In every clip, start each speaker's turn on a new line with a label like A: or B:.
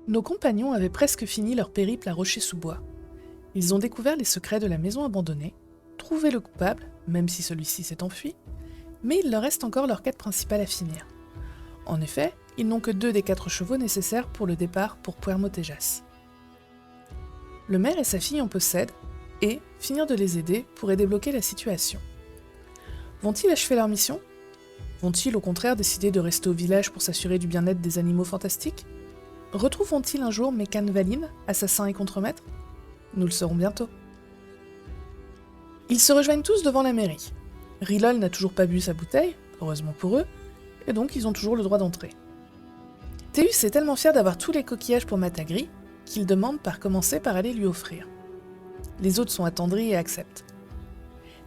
A: Nos compagnons avaient presque fini leur périple à Rocher-sous-Bois. Ils ont découvert les secrets de la maison abandonnée, trouvé le coupable, même si celui-ci s'est enfui, mais il leur reste encore leur quête principale à finir. En effet, ils n'ont que 2 des 4 chevaux nécessaires pour le départ pour Puermo-Tejas. Le maire et sa fille en possèdent, et finir de les aider pourrait débloquer la situation. Vont-ils achever leur mission ? Vont-ils au contraire décider de rester au village pour s'assurer du bien-être des animaux fantastiques ? Retrouveront-ils un jour Mécan Valine, assassin et contremaître ? Nous le saurons bientôt. Ils se rejoignent tous devant la mairie. Rilol n'a toujours pas bu sa bouteille, heureusement pour eux, et donc ils ont toujours le droit d'entrer. Théus est tellement fier d'avoir tous les coquillages pour Matagri qu'il demande par commencer par aller lui offrir. Les autres sont attendris et acceptent.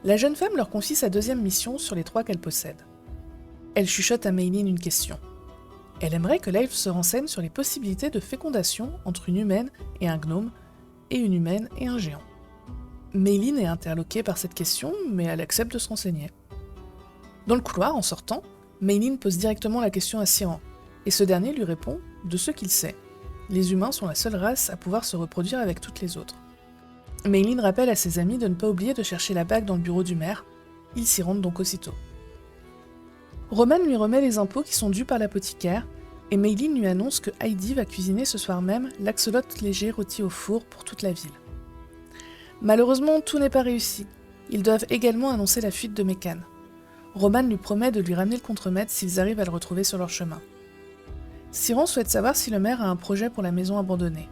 A: La jeune femme leur confie sa 2e mission sur les 3 qu'elle possède. Elle chuchote à Meilin une question. Elle aimerait que l'elfe se renseigne sur les possibilités de fécondation entre une humaine et un gnome, et une humaine et un géant. Meilin est interloquée par cette question, mais elle accepte de se renseigner. Dans le couloir, en sortant, Meilin pose directement la question à Siran, et ce dernier lui répond de ce qu'il sait. Les humains sont la seule race à pouvoir se reproduire avec toutes les autres. Meilin rappelle à ses amis de ne pas oublier de chercher la bague dans le bureau du maire. Ils s'y rendent donc aussitôt. Roman lui remet les impôts qui sont dus par l'apothicaire, et Meilin lui annonce que Heidi va cuisiner ce soir même l'axolot léger rôti au four pour toute la ville. Malheureusement, tout n'est pas réussi. Ils doivent également annoncer la fuite de Mécan. Roman lui promet de lui ramener le contremaître s'ils arrivent à le retrouver sur leur chemin. Siran souhaite savoir si le maire a un projet pour la maison abandonnée.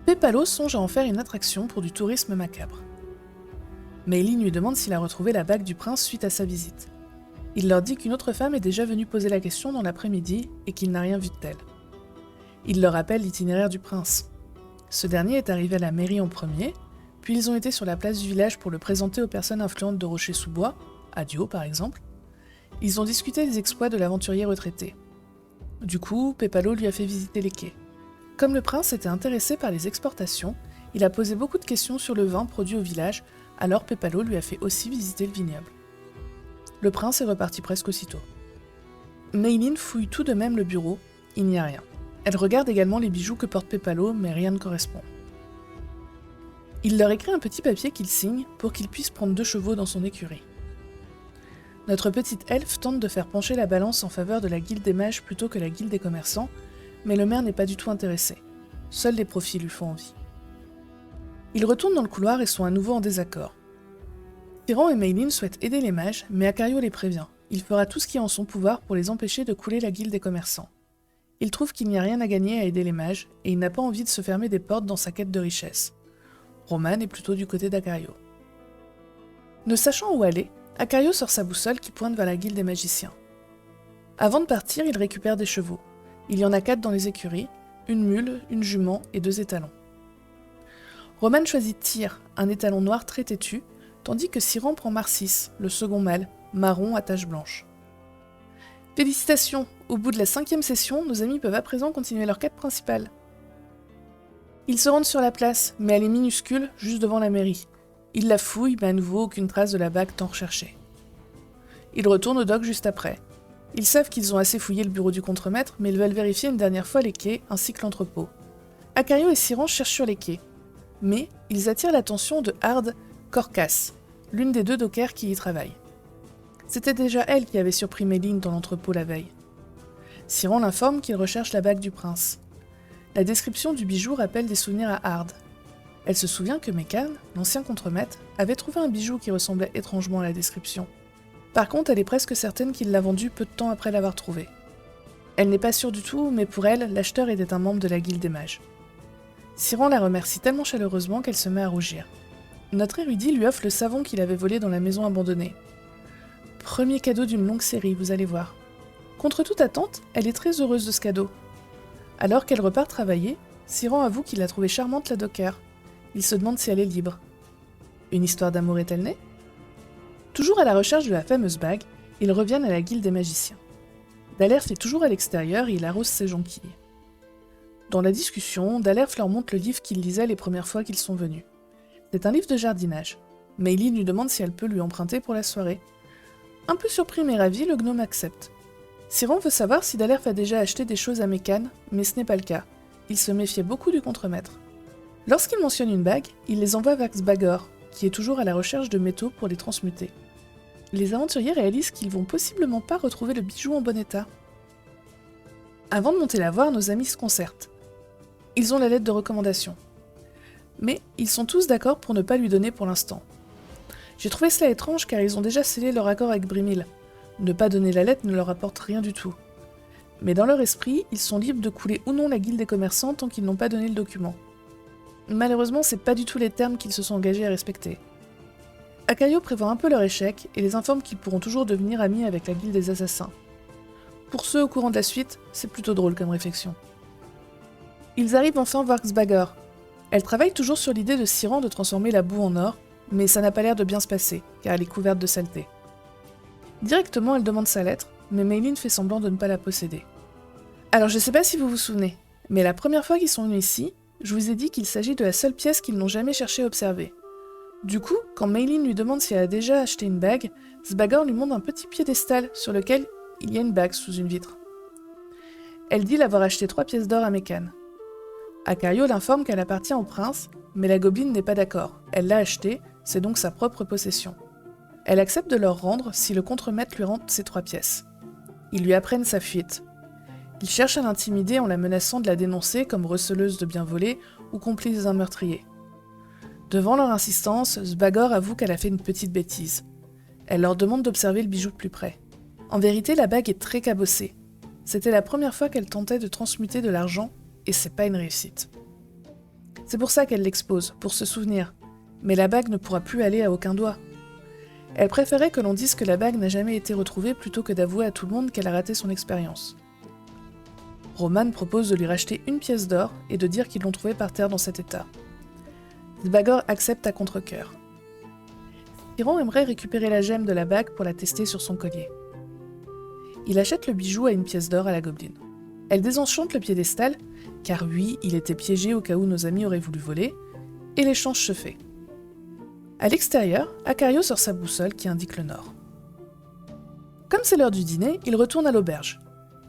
A: Pépalo songe à en faire une attraction pour du tourisme macabre. Meilin lui demande s'il a retrouvé la bague du prince suite à sa visite. Il leur dit qu'une autre femme est déjà venue poser la question dans l'après-midi et qu'il n'a rien vu de tel. Il leur rappelle l'itinéraire du prince. Ce dernier est arrivé à la mairie en premier, puis ils ont été sur la place du village pour le présenter aux personnes influentes de Rocher-sous-Bois, à Dio par exemple. Ils ont discuté des exploits de l'aventurier retraité. Du coup, Pépalo lui a fait visiter les quais. Comme le prince était intéressé par les exportations, il a posé beaucoup de questions sur le vin produit au village, alors Pépalo lui a fait aussi visiter le vignoble. Le prince est reparti presque aussitôt. Meilin fouille tout de même le bureau, il n'y a rien. Elle regarde également les bijoux que porte Pépalo, mais rien ne correspond. Il leur écrit un petit papier qu'il signe pour qu'il puisse prendre 2 chevaux dans son écurie. Notre petite elfe tente de faire pencher la balance en faveur de la guilde des mages plutôt que la guilde des commerçants, mais le maire n'est pas du tout intéressé. Seuls les profits lui font envie. Ils retournent dans le couloir et sont à nouveau en désaccord. Siran et Meilin souhaitent aider les mages, mais Acario les prévient. Il fera tout ce qui est en son pouvoir pour les empêcher de couler la guilde des commerçants. Il trouve qu'il n'y a rien à gagner à aider les mages, et il n'a pas envie de se fermer des portes dans sa quête de richesse. Roman est plutôt du côté d'Acario. Ne sachant où aller, Acario sort sa boussole qui pointe vers la guilde des magiciens. Avant de partir, il récupère des chevaux. Il y en a 4 dans les écuries, une mule, une jument et 2 étalons. Roman choisit Tyr, un étalon noir très têtu, tandis que Siran prend Marcis, le second mâle, marron à taches blanches. Félicitations, au bout de la 5e session, nos amis peuvent à présent continuer leur quête principale. Ils se rendent sur la place, mais elle est minuscule, juste devant la mairie. Ils la fouillent, mais à nouveau aucune trace de la bague tant recherchée. Ils retournent au dock juste après. Ils savent qu'ils ont assez fouillé le bureau du contremaître, mais ils veulent vérifier une dernière fois les quais ainsi que l'entrepôt. Acario et Siran cherchent sur les quais, mais ils attirent l'attention de Hard Corcas, l'une des 2 dockers qui y travaille. C'était déjà elle qui avait surpris Meilin dans l'entrepôt la veille. Siran l'informe qu'il recherche la bague du prince. La description du bijou rappelle des souvenirs à Hard. Elle se souvient que Mécan, l'ancien contremaître, avait trouvé un bijou qui ressemblait étrangement à la description. Par contre, elle est presque certaine qu'il l'a vendu peu de temps après l'avoir trouvé. Elle n'est pas sûre du tout, mais pour elle, l'acheteur était un membre de la guilde des mages. Siran la remercie tellement chaleureusement qu'elle se met à rougir. Notre érudit lui offre le savon qu'il avait volé dans la maison abandonnée. Premier cadeau d'une longue série, vous allez voir. Contre toute attente, elle est très heureuse de ce cadeau. Alors qu'elle repart travailler, Siran avoue qu'il a trouvé charmante la docker. Il se demande si elle est libre. Une histoire d'amour est-elle née ? Toujours à la recherche de la fameuse bague, ils reviennent à la guilde des magiciens. Dalerf est toujours à l'extérieur et il arrose ses jonquilles. Dans la discussion, Dalerf leur montre le livre qu'il lisait les premières fois qu'ils sont venus. C'est un livre de jardinage. Meilin lui demande si elle peut lui emprunter pour la soirée. Un peu surpris mais ravi, le gnome accepte. Siran veut savoir si Dalerf a déjà acheté des choses à Mécan, mais ce n'est pas le cas. il se méfiait beaucoup du contremaître. Lorsqu'il mentionne une bague, il les envoie vers Xbagor, qui est toujours à la recherche de métaux pour les transmuter. Les aventuriers réalisent qu'ils vont possiblement pas retrouver le bijou en bon état. Avant de monter la voir, nos amis se concertent. Ils ont la lettre de recommandation. Mais ils sont tous d'accord pour ne pas lui donner pour l'instant. J'ai trouvé cela étrange car ils ont déjà scellé leur accord avec Brimil. Ne pas donner la lettre ne leur apporte rien du tout. Mais dans leur esprit, ils sont libres de couler ou non la guilde des commerçants tant qu'ils n'ont pas donné le document. Malheureusement, c'est pas du tout les termes qu'ils se sont engagés à respecter. Acaio prévoit un peu leur échec et les informe qu'ils pourront toujours devenir amis avec la guilde des assassins. Pour ceux au courant de la suite, c'est plutôt drôle comme réflexion. Ils arrivent enfin voir Xbagor. Elle travaille toujours sur l'idée de Siran de transformer la boue en or, mais ça n'a pas l'air de bien se passer, car elle est couverte de saleté. Directement, elle demande sa lettre, mais Maylin fait semblant de ne pas la posséder. Alors je sais pas si vous vous souvenez, mais la première fois qu'ils sont venus ici, je vous ai dit qu'il s'agit de la seule pièce qu'ils n'ont jamais cherché à observer. Du coup, quand Maylin lui demande si elle a déjà acheté une bague, Xbagor lui montre un petit piédestal sur lequel il y a une bague sous une vitre. Elle dit l'avoir acheté 3 pièces d'or à Mekan. Acaio l'informe qu'elle appartient au prince, mais la gobeline n'est pas d'accord. Elle l'a achetée, c'est donc sa propre possession. Elle accepte de leur rendre si le contremaître lui rend ces 3 pièces. Ils lui apprennent sa fuite. Ils cherchent à l'intimider en la menaçant de la dénoncer comme receleuse de biens volés ou complice d'un meurtrier. Devant leur insistance, Xbagor avoue qu'elle a fait une petite bêtise. Elle leur demande d'observer le bijou de plus près. En vérité, la bague est très cabossée. C'était la première fois qu'elle tentait de transmuter de l'argent, et c'est pas une réussite. C'est pour ça qu'elle l'expose, pour se souvenir. Mais la bague ne pourra plus aller à aucun doigt. Elle préférait que l'on dise que la bague n'a jamais été retrouvée plutôt que d'avouer à tout le monde qu'elle a raté son expérience. Roman propose de lui racheter 1 pièce d'or et de dire qu'ils l'ont trouvée par terre dans cet état. Xbagor accepte à contre-cœur. Siran aimerait récupérer la gemme de la bague pour la tester sur son collier. Il achète le bijou à 1 pièce d'or à la gobeline. Elle désenchante le piédestal, car oui, il était piégé au cas où nos amis auraient voulu voler, et l'échange se fait. À l'extérieur, Acaio sort sa boussole qui indique le nord. Comme c'est l'heure du dîner, il retourne à l'auberge.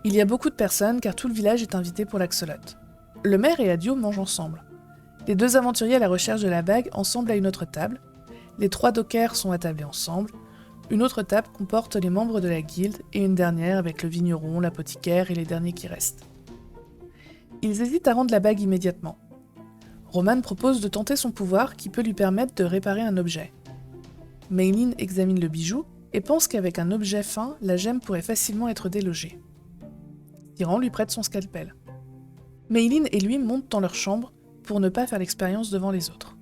A: Il y a beaucoup de personnes car tout le village est invité pour l'axolote. Le maire et Adio mangent ensemble. Les 2 aventuriers à la recherche de la bague ensemble à une autre table. Les 3 dockers sont attablés ensemble. Une autre table comporte les membres de la guilde et une dernière avec le vigneron, l'apothicaire et les derniers qui restent. Ils hésitent à rendre la bague immédiatement. Roman propose de tenter son pouvoir qui peut lui permettre de réparer un objet. Maylin examine le bijou et pense qu'avec un objet fin, la gemme pourrait facilement être délogée. Siran lui prête son scalpel. Maylin et lui montent dans leur chambre pour ne pas faire l'expérience devant les autres.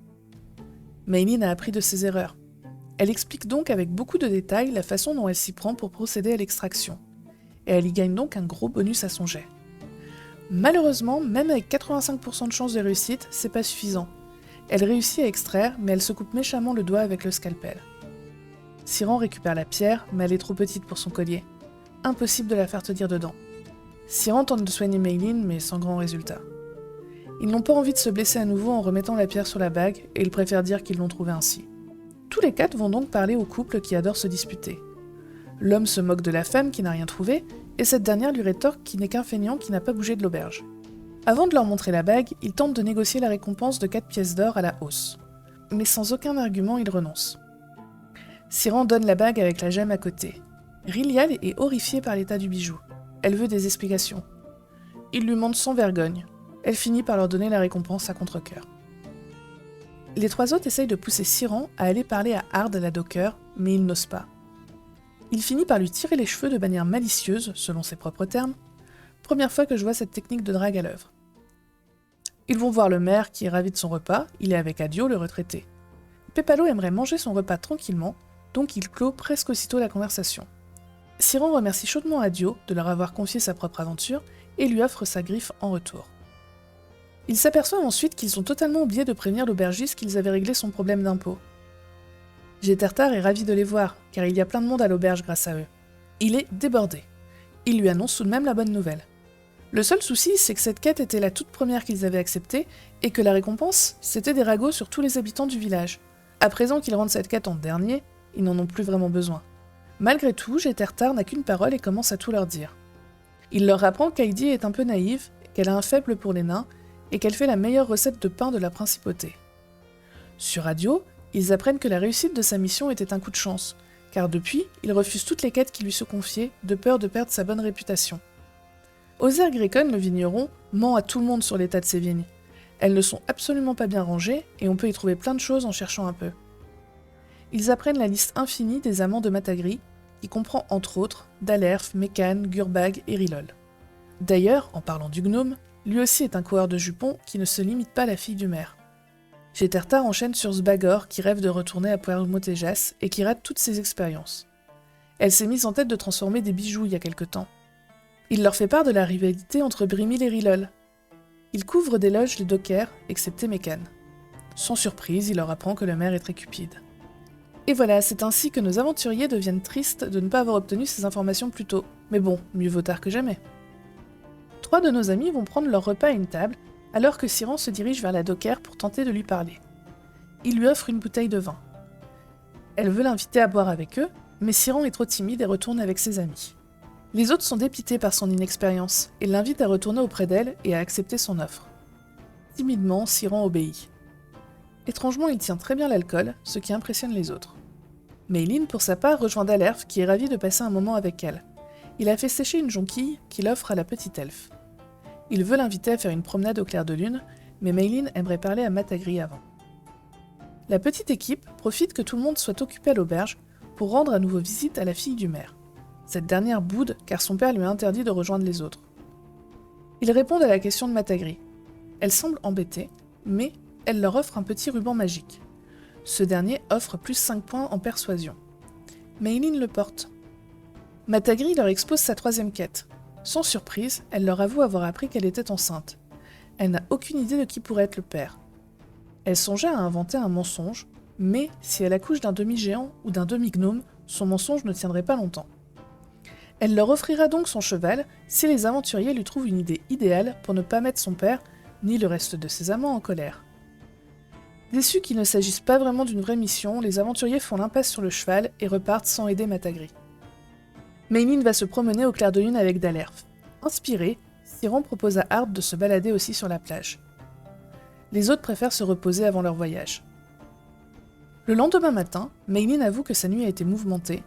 A: Maylin a appris de ses erreurs. Elle explique donc avec beaucoup de détails la façon dont elle s'y prend pour procéder à l'extraction, et elle y gagne donc un gros bonus à son jet. Malheureusement, même avec 85% de chance de réussite, c'est pas suffisant. Elle réussit à extraire, mais elle se coupe méchamment le doigt avec le scalpel. Siran récupère la pierre, mais elle est trop petite pour son collier. Impossible de la faire tenir dedans. Siran tente de soigner Maylin, mais sans grand résultat. Ils n'ont pas envie de se blesser à nouveau en remettant la pierre sur la bague, et ils préfèrent dire qu'ils l'ont trouvée ainsi. Tous les 4 vont donc parler au couple qui adore se disputer. L'homme se moque de la femme qui n'a rien trouvé, et cette dernière lui rétorque qu'il n'est qu'un feignant qui n'a pas bougé de l'auberge. Avant de leur montrer la bague, il tente de négocier la récompense de 4 pièces d'or à la hausse. Mais sans aucun argument, il renonce. Siran donne la bague avec la gemme à côté. Rilial est horrifiée par l'état du bijou. Elle veut des explications. Il lui montre sans vergogne. Elle finit par leur donner la récompense à contre-cœur. Les 3 autres essayent de pousser Siran à aller parler à Hard, la docker, mais il n'ose pas. Il finit par lui tirer les cheveux de manière malicieuse, selon ses propres termes. Première fois que je vois cette technique de drague à l'œuvre. Ils vont voir le maire qui est ravi de son repas, il est avec Adio, le retraité. Pepalo aimerait manger son repas tranquillement, donc il clôt presque aussitôt la conversation. Siran remercie chaudement Adio de leur avoir confié sa propre aventure et lui offre sa griffe en retour. Ils s'aperçoivent ensuite qu'ils ont totalement oublié de prévenir l'aubergiste qu'ils avaient réglé son problème d'impôt. Jetertar est ravi de les voir, car il y a plein de monde à l'auberge grâce à eux. Il est débordé. Il lui annonce tout de même la bonne nouvelle. Le seul souci, c'est que cette quête était la toute première qu'ils avaient acceptée, et que la récompense, c'était des ragots sur tous les habitants du village. À présent qu'ils rendent cette quête en dernier, ils n'en ont plus vraiment besoin. Malgré tout, Jetertar n'a qu'une parole et commence à tout leur dire. Il leur apprend qu'Heidi est un peu naïve, qu'elle a un faible pour les nains, et qu'elle fait la meilleure recette de pain de la principauté. Sur radio, ils apprennent que la réussite de sa mission était un coup de chance, car depuis, il refuse toutes les quêtes qui lui sont confiées, de peur de perdre sa bonne réputation. Ozer Grecon, le vigneron, ment à tout le monde sur l'état de ses vignes. Elles ne sont absolument pas bien rangées, et on peut y trouver plein de choses en cherchant un peu. Ils apprennent la liste infinie des amants de Matagri, qui comprend entre autres Dalerf, Mekan, Gurbag et Rilol. D'ailleurs, en parlant du gnome, lui aussi est un coureur de jupons qui ne se limite pas à la fille du maire. Gétertar enchaîne sur Sbagor qui rêve de retourner à Puermotejas et qui rate toutes ses expériences. Elle s'est mise en tête de transformer des bijoux il y a quelque temps. Il leur fait part de la rivalité entre Brimil et Rilol. Il couvre d'éloges les dockers, excepté Mekan. Sans surprise, il leur apprend que le maire est très cupide. Et voilà, c'est ainsi que nos aventuriers deviennent tristes de ne pas avoir obtenu ces informations plus tôt. Mais bon, mieux vaut tard que jamais. 3 de nos amis vont prendre leur repas à une table, alors que Siran se dirige vers la docker pour tenter de lui parler. Il lui offre une bouteille de vin. Elle veut l'inviter à boire avec eux, mais Siran est trop timide et retourne avec ses amis. Les autres sont dépités par son inexpérience et l'invitent à retourner auprès d'elle et à accepter son offre. Timidement, Siran obéit. Étrangement, il tient très bien l'alcool, ce qui impressionne les autres. Meilin, pour sa part, rejoint Dalerf, qui est ravi de passer un moment avec elle. Il a fait sécher une jonquille qu'il offre à la petite elfe. Il veut l'inviter à faire une promenade au clair de lune, mais Meilin aimerait parler à Matagri avant. La petite équipe profite que tout le monde soit occupé à l'auberge pour rendre à nouveau visite à la fille du maire. Cette dernière boude car son père lui a interdit de rejoindre les autres. Ils répondent à la question de Matagri. Elle semble embêtée, mais elle leur offre un petit ruban magique. Ce dernier offre plus 5 points en persuasion. Meilin le porte. Matagri leur expose sa 3e quête. Sans surprise, elle leur avoue avoir appris qu'elle était enceinte. Elle n'a aucune idée de qui pourrait être le père. Elle songeait à inventer un mensonge, mais si elle accouche d'un demi-géant ou d'un demi-gnome, son mensonge ne tiendrait pas longtemps. Elle leur offrira donc son cheval si les aventuriers lui trouvent une idée idéale pour ne pas mettre son père, ni le reste de ses amants, en colère. Déçus qu'il ne s'agisse pas vraiment d'une vraie mission, les aventuriers font l'impasse sur le cheval et repartent sans aider Matagri. Meilin va se promener au clair de lune avec Dalerf. Inspiré, Siran propose à Hard de se balader aussi sur la plage. Les autres préfèrent se reposer avant leur voyage. Le lendemain matin, Meilin avoue que sa nuit a été mouvementée,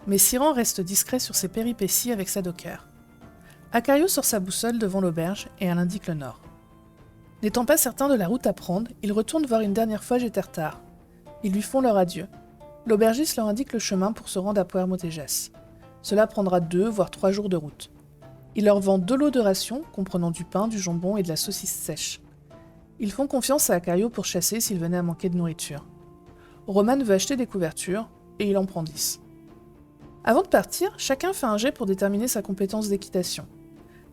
A: mais Siran reste discret sur ses péripéties avec sa docker. Acario sort sa boussole devant l'auberge et elle indique le nord. N'étant pas certain de la route à prendre, ils retournent voir une dernière fois Gétertar. Ils lui font leur adieu. L'aubergiste leur indique le chemin pour se rendre à Puermotejas. Cela prendra 2 voire 3 jours de route. Il leur vend 2 lots de rations, comprenant du pain, du jambon et de la saucisse sèche. Ils font confiance à Acario pour chasser s'il venait à manquer de nourriture. Roman veut acheter des couvertures, et il en prend 10. Avant de partir, chacun fait un jet pour déterminer sa compétence d'équitation.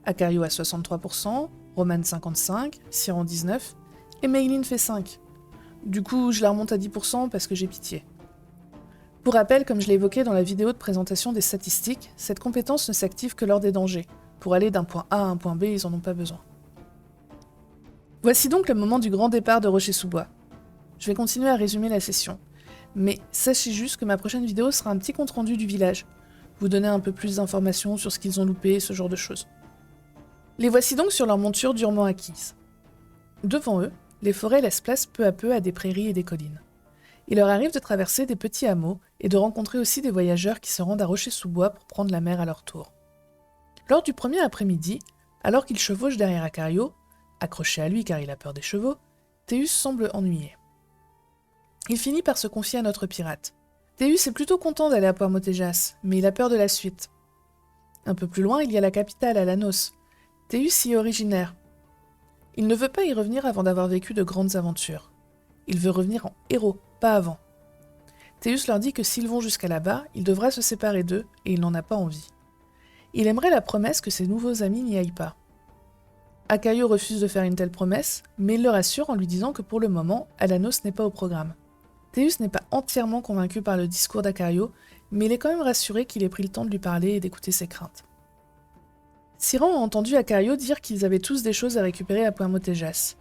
A: Acario a 63%, Roman 55%, Siran 19%, et Meilin fait 5%. Du coup, je la remonte à 10% parce que j'ai pitié. Pour rappel, comme je l'ai évoqué dans la vidéo de présentation des statistiques, cette compétence ne s'active que lors des dangers. Pour aller d'un point A à un point B, ils en ont pas besoin. Voici donc le moment du grand départ de Rocher-sous-Bois. Je vais continuer à résumer la session. Mais sachez juste que ma prochaine vidéo sera un petit compte-rendu du village. Vous donner un peu plus d'informations sur ce qu'ils ont loupé, ce genre de choses. Les voici donc sur leur monture durement acquise. Devant eux, les forêts laissent place peu à peu à des prairies et des collines. Il leur arrive de traverser des petits hameaux et de rencontrer aussi des voyageurs qui se rendent à Rocher-sous-Bois pour prendre la mer à leur tour. Lors du premier après-midi, alors qu'ils chevauchent derrière Acario, accroché à lui car il a peur des chevaux, Théus semble ennuyé. Il finit par se confier à notre pirate. Théus est plutôt content d'aller à Puermotejas, mais il a peur de la suite. Un peu plus loin, il y a la capitale, Alanos. Théus y est originaire. Il ne veut pas y revenir avant d'avoir vécu de grandes aventures. Il veut revenir en héros, pas avant. Théus leur dit que s'ils vont jusqu'à là-bas, il devra se séparer d'eux, et il n'en a pas envie. Il aimerait la promesse que ses nouveaux amis n'y aillent pas. Acario refuse de faire une telle promesse, mais il le rassure en lui disant que pour le moment, Alanos n'est pas au programme. Théus n'est pas entièrement convaincu par le discours d'Acario, mais il est quand même rassuré qu'il ait pris le temps de lui parler et d'écouter ses craintes. Siran a entendu Acario dire qu'ils avaient tous des choses à récupérer à Puermotejas.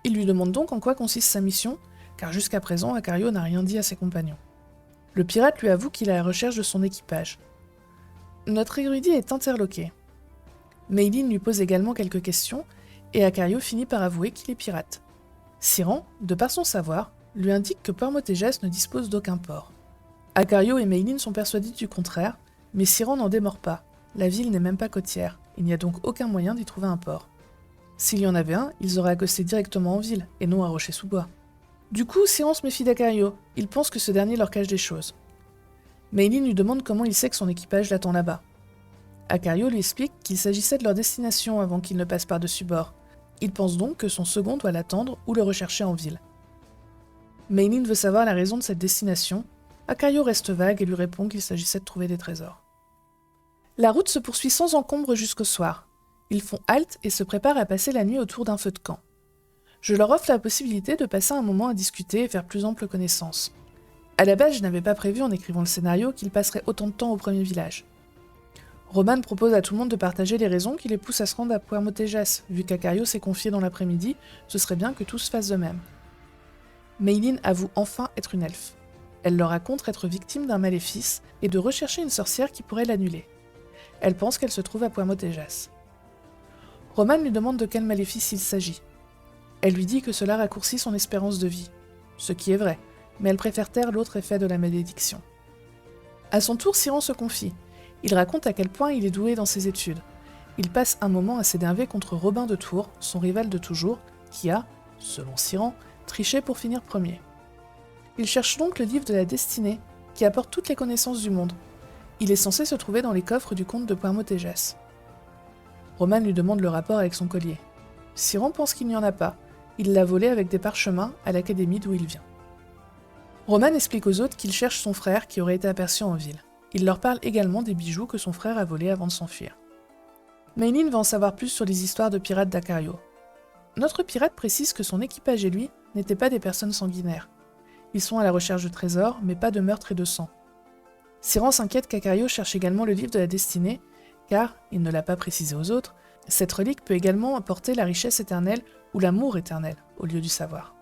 A: Il lui demande donc en quoi consiste sa mission, car jusqu'à présent, Acario n'a rien dit à ses compagnons. Le pirate lui avoue qu'il est à la recherche de son équipage. Notre érudit est interloqué. Meilin lui pose également quelques questions, et Acario finit par avouer qu'il est pirate. Siran, de par son savoir, lui indique que Puerto Montejas ne dispose d'aucun port. Acario et Meilin sont persuadés du contraire, mais Siran n'en démord pas. La ville n'est même pas côtière, il n'y a donc aucun moyen d'y trouver un port. S'il y en avait un, ils auraient accosté directement en ville, et non à Rocher-sous-Bois. Du coup, Siran se méfie d'Acario, il pense que ce dernier leur cache des choses. Meilin lui demande comment il sait que son équipage l'attend là-bas. Acario lui explique qu'il s'agissait de leur destination avant qu'il ne passe par-dessus bord. Il pense donc que son second doit l'attendre ou le rechercher en ville. Meilin veut savoir la raison de cette destination. Acario reste vague et lui répond qu'il s'agissait de trouver des trésors. La route se poursuit sans encombre jusqu'au soir. Ils font halte et se préparent à passer la nuit autour d'un feu de camp. Je leur offre la possibilité de passer un moment à discuter et faire plus ample connaissance. À la base, je n'avais pas prévu en écrivant le scénario qu'ils passeraient autant de temps au premier village. Roman propose à tout le monde de partager les raisons qui les poussent à se rendre à Puerto Montejas. Vu qu'Acario s'est confié dans l'après-midi, ce serait bien que tous fassent de même. Meilin avoue enfin être une elfe. Elle leur raconte être victime d'un maléfice et de rechercher une sorcière qui pourrait l'annuler. Elle pense qu'elle se trouve à Puerto Montejas. Roman lui demande de quel maléfice il s'agit. Elle lui dit que cela raccourcit son espérance de vie. Ce qui est vrai, mais elle préfère taire l'autre effet de la malédiction. À son tour, Siran se confie. Il raconte à quel point il est doué dans ses études. Il passe un moment à s'énerver contre Robin de Tours, son rival de toujours, qui a, selon Siran, triché pour finir premier. Il cherche donc le livre de la destinée, qui apporte toutes les connaissances du monde. Il est censé se trouver dans les coffres du comte de Puerto Montejas. Roman lui demande le rapport avec son collier. Siran pense qu'il n'y en a pas. Il l'a volé avec des parchemins à l'académie d'où il vient. Roman explique aux autres qu'il cherche son frère qui aurait été aperçu en ville. Il leur parle également des bijoux que son frère a volés avant de s'enfuir. Meilin va en savoir plus sur les histoires de pirates d'Acario. Notre pirate précise que son équipage et lui n'étaient pas des personnes sanguinaires. Ils sont à la recherche de trésors, mais pas de meurtre et de sang. Siran s'inquiète qu'Acario cherche également le livre de la destinée, car, il ne l'a pas précisé aux autres, cette relique peut également apporter la richesse éternelle ou l'amour éternel, au lieu du savoir.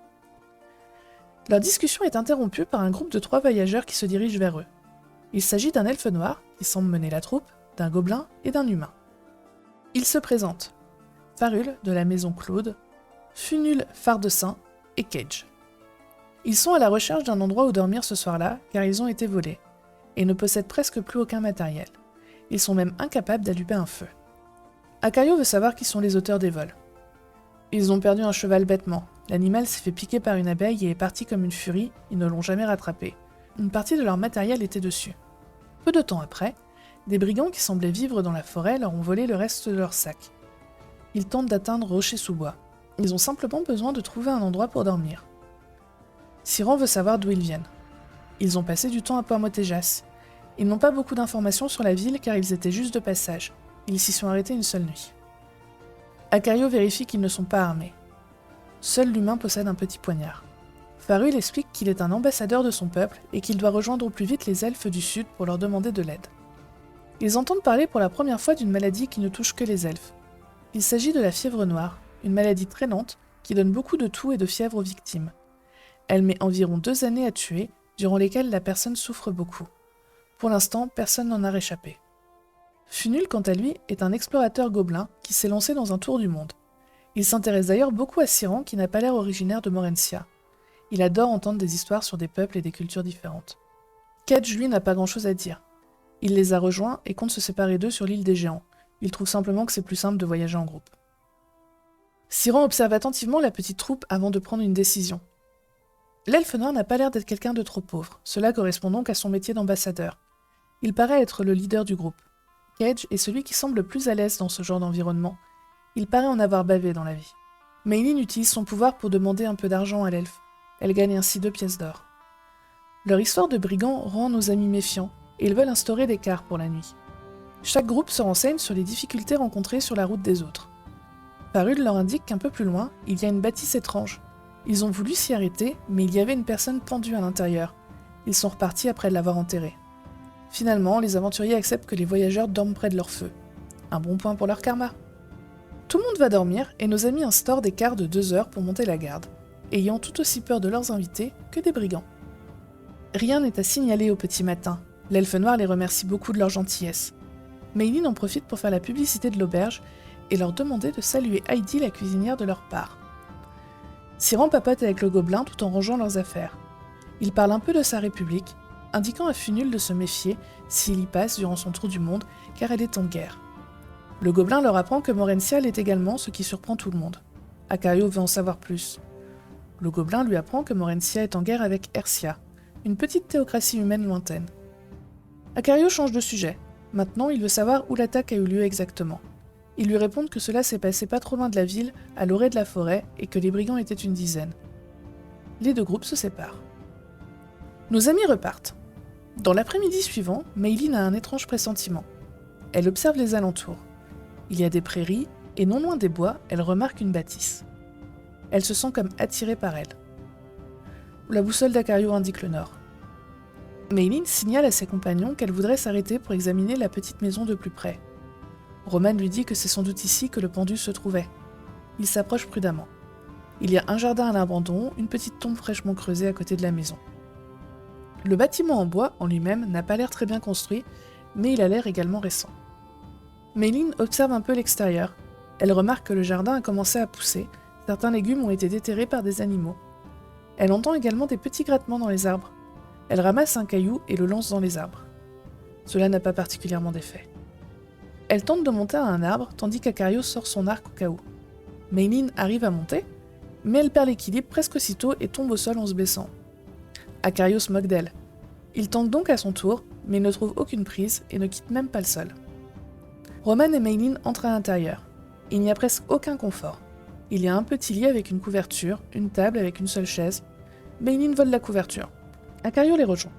A: Leur discussion est interrompue par un groupe de 3 voyageurs qui se dirigent vers eux. Il s'agit d'un elfe noir, qui semble mener la troupe, d'un gobelin et d'un humain. Ils se présentent. Farul, de la maison Claude, Funul Fardessin et Cage. Ils sont à la recherche d'un endroit où dormir ce soir-là, car ils ont été volés, et ne possèdent presque plus aucun matériel. Ils sont même incapables d'allumer un feu. Acario veut savoir qui sont les auteurs des vols. Ils ont perdu un cheval bêtement. L'animal s'est fait piquer par une abeille et est parti comme une furie, ils ne l'ont jamais rattrapé. Une partie de leur matériel était dessus. Peu de temps après, des brigands qui semblaient vivre dans la forêt leur ont volé le reste de leur sac. Ils tentent d'atteindre Rocher-sous-Bois. Ils ont simplement besoin de trouver un endroit pour dormir. Siran veut savoir d'où ils viennent. Ils ont passé du temps à Puerto Montejas. Ils n'ont pas beaucoup d'informations sur la ville car ils étaient juste de passage. Ils s'y sont arrêtés une seule nuit. Acario vérifie qu'ils ne sont pas armés. Seul l'humain possède un petit poignard. Farul explique qu'il est un ambassadeur de son peuple et qu'il doit rejoindre au plus vite les elfes du sud pour leur demander de l'aide. Ils entendent parler pour la première fois d'une maladie qui ne touche que les elfes. Il s'agit de la fièvre noire, une maladie très lente qui donne beaucoup de toux et de fièvre aux victimes. Elle met environ 2 années à tuer, durant lesquelles la personne souffre beaucoup. Pour l'instant, personne n'en a réchappé. Funul, quant à lui, est un explorateur gobelin qui s'est lancé dans un tour du monde. Il s'intéresse d'ailleurs beaucoup à Siran qui n'a pas l'air originaire de Morensia. Il adore entendre des histoires sur des peuples et des cultures différentes. Kedge, lui, n'a pas grand-chose à dire. Il les a rejoints et compte se séparer d'eux sur l'île des géants. Il trouve simplement que c'est plus simple de voyager en groupe. Siran observe attentivement la petite troupe avant de prendre une décision. L'elfe noir n'a pas l'air d'être quelqu'un de trop pauvre, cela correspond donc à son métier d'ambassadeur. Il paraît être le leader du groupe. Kedge est celui qui semble le plus à l'aise dans ce genre d'environnement. Il paraît en avoir bavé dans la vie. Meilin utilise son pouvoir pour demander un peu d'argent à l'elfe. Elle gagne ainsi 2 pièces d'or. Leur histoire de brigands rend nos amis méfiants, et ils veulent instaurer des quarts pour la nuit. Chaque groupe se renseigne sur les difficultés rencontrées sur la route des autres. Farul leur indique qu'un peu plus loin, il y a une bâtisse étrange. Ils ont voulu s'y arrêter, mais il y avait une personne pendue à l'intérieur. Ils sont repartis après l'avoir enterrée. Finalement, les aventuriers acceptent que les voyageurs dorment près de leur feu. Un bon point pour leur karma. Tout le monde va dormir, et nos amis instaurent des quarts de 2 heures pour monter la garde, ayant tout aussi peur de leurs invités que des brigands. Rien n'est à signaler au petit matin. L'elfe noir les remercie beaucoup de leur gentillesse. Meilin en profite pour faire la publicité de l'auberge et leur demander de saluer Heidi, la cuisinière, de leur part. Siran papote avec le gobelin tout en rangeant leurs affaires. Il parle un peu de sa république, indiquant à Funul de se méfier s'il y passe durant son tour du monde, car elle est en guerre. Le gobelin leur apprend que Morentia l'est également, ce qui surprend tout le monde. Acario veut en savoir plus. Le gobelin lui apprend que Morentia est en guerre avec Ercia, une petite théocratie humaine lointaine. Acario change de sujet. Maintenant, il veut savoir où l'attaque a eu lieu exactement. Ils lui répondent que cela s'est passé pas trop loin de la ville, à l'orée de la forêt, et que les brigands étaient une dizaine. Les deux groupes se séparent. Nos amis repartent. Dans l'après-midi suivant, Maylin a un étrange pressentiment. Elle observe les alentours. Il y a des prairies, et non loin des bois, elle remarque une bâtisse. Elle se sent comme attirée par elle. La boussole d'Acario indique le nord. Maylin signale à ses compagnons qu'elle voudrait s'arrêter pour examiner la petite maison de plus près. Roman lui dit que c'est sans doute ici que le pendu se trouvait. Il s'approche prudemment. Il y a un jardin à l'abandon, une petite tombe fraîchement creusée à côté de la maison. Le bâtiment en bois, en lui-même, n'a pas l'air très bien construit, mais il a l'air également récent. Maylin observe un peu l'extérieur. Elle remarque que le jardin a commencé à pousser, certains légumes ont été déterrés par des animaux. Elle entend également des petits grattements dans les arbres. Elle ramasse un caillou et le lance dans les arbres. Cela n'a pas particulièrement d'effet. Elle tente de monter à un arbre, tandis qu'Acario sort son arc au cas où. Maylin arrive à monter, mais elle perd l'équilibre presque aussitôt et tombe au sol en se baissant. Acario se moque d'elle. Il tente donc à son tour, mais il ne trouve aucune prise et ne quitte même pas le sol. Roman et Maylin entrent à l'intérieur. Il n'y a presque aucun confort. Il y a un petit lit avec une couverture, une table avec une seule chaise. Maylin vole la couverture. Acario les rejoint.